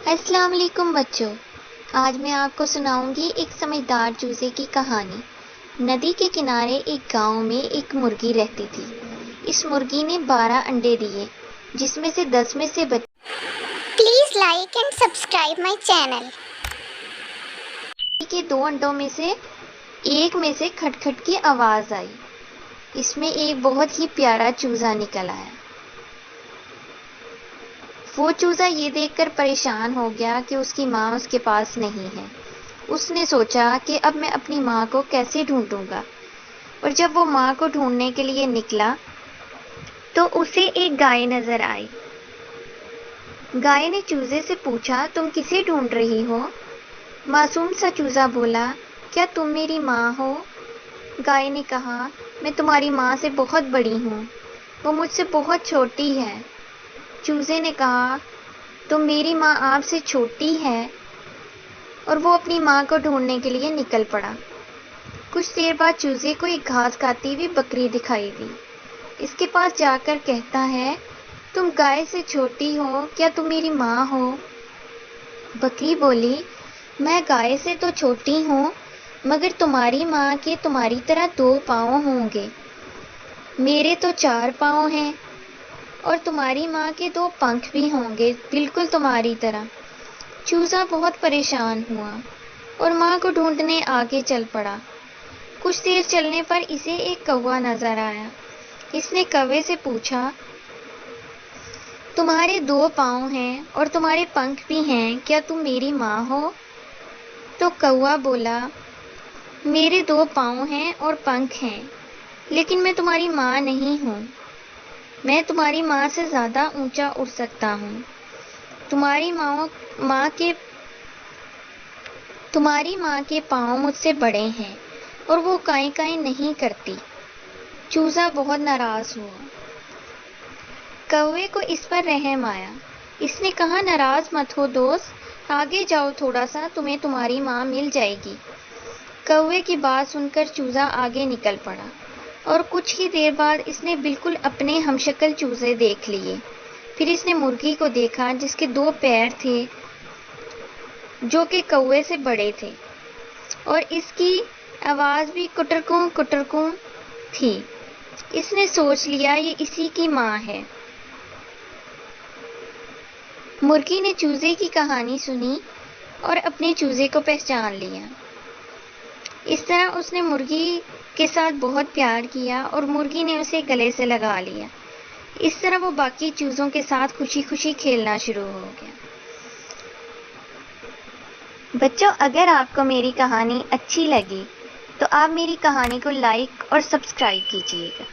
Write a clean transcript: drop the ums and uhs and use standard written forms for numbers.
السلام علیکم بچوں، آج میں آپ کو سناؤں گی ایک سمجھدار چوزے کی کہانی۔ ندی کے کنارے ایک گاؤں میں ایک مرغی رہتی تھی۔ اس مرغی نے 12 انڈے دیے، جس میں سے 10 میں سے please like and subscribe my channel. کے 2 انڈوں میں سے ایک میں سے کھٹ کھٹ کی آواز آئی۔ اس میں ایک بہت ہی پیارا چوزا نکل آیا۔ وہ چوزا یہ دیکھ کر پریشان ہو گیا کہ اس کی ماں اس کے پاس نہیں ہے۔ اس نے سوچا کہ اب میں اپنی ماں کو کیسے ڈھونڈوں گا، اور جب وہ ماں کو ڈھونڈنے کے لیے نکلا تو اسے ایک گائے نظر آئی۔ گائے نے چوزے سے پوچھا، تم کسے ڈھونڈ رہی ہو؟ معصوم سا چوزا بولا، کیا تم میری ماں ہو؟ گائے نے کہا، میں تمہاری ماں سے بہت بڑی ہوں، وہ مجھ سے بہت چھوٹی ہے۔ چوزے نے کہا، تو میری ماں آپ سے چھوٹی ہے؟ اور وہ اپنی ماں کو ڈھونڈنے کے لیے نکل پڑا۔ کچھ دیر بعد چوزے کو ایک گھاس کھاتی ہوئی بکری دکھائی دی۔ اس کے پاس جا کر کہتا ہے، تم گائے سے چھوٹی ہو، کیا تم میری ماں ہو؟ بکری بولی، میں گائے سے تو چھوٹی ہوں، مگر تمہاری ماں کے تمہاری طرح 2 پاؤں ہوں گے، میرے تو 4 پاؤں ہیں، اور تمہاری ماں کے 2 پنکھ بھی ہوں گے، بالکل تمہاری طرح۔ چوزا بہت پریشان ہوا اور ماں کو ڈھونڈنے آگے چل پڑا۔ کچھ دیر چلنے پر اسے ایک کوا نظر آیا۔ اس نے کوے سے پوچھا، تمہارے 2 پاؤں ہیں اور تمہارے پنکھ بھی ہیں، کیا تم میری ماں ہو؟ تو کوا بولا، میرے 2 پاؤں ہیں اور پنکھ ہیں، لیکن میں تمہاری ماں نہیں ہوں، میں تمہاری ماں سے زیادہ اونچا اڑ سکتا ہوں۔ تمہاری ماں کے پاؤں مجھ سے بڑے ہیں اور وہ کائیں کائیں نہیں کرتی۔ چوزا بہت ناراض ہوا۔ کوے کو اس پر رحم آیا۔ اس نے کہا، ناراض مت ہو دوست، آگے جاؤ تھوڑا سا، تمہیں تمہاری ماں مل جائے گی۔ کوے کی بات سن کر چوزا آگے نکل پڑا، اور کچھ ہی دیر بعد اس نے بالکل اپنے ہم شکل چوزے دیکھ لیے۔ پھر اس نے مرغی کو دیکھا جس کے 2 پیر تھے جو کہ کوے سے بڑے تھے، اور اس کی آواز بھی کٹرکوں کٹرکوں تھی۔ اس نے سوچ لیا یہ اسی کی ماں ہے۔ مرغی نے چوزے کی کہانی سنی اور اپنے چوزے کو پہچان لیا۔ اس طرح اس نے مرغی کے ساتھ بہت پیار کیا اور مرغی نے اسے گلے سے لگا لیا۔ اس طرح وہ باقی چوزوں کے ساتھ خوشی خوشی کھیلنا شروع ہو گیا۔ بچوں، اگر آپ کو میری کہانی اچھی لگی تو آپ میری کہانی کو لائک اور سبسکرائب کیجیے گا۔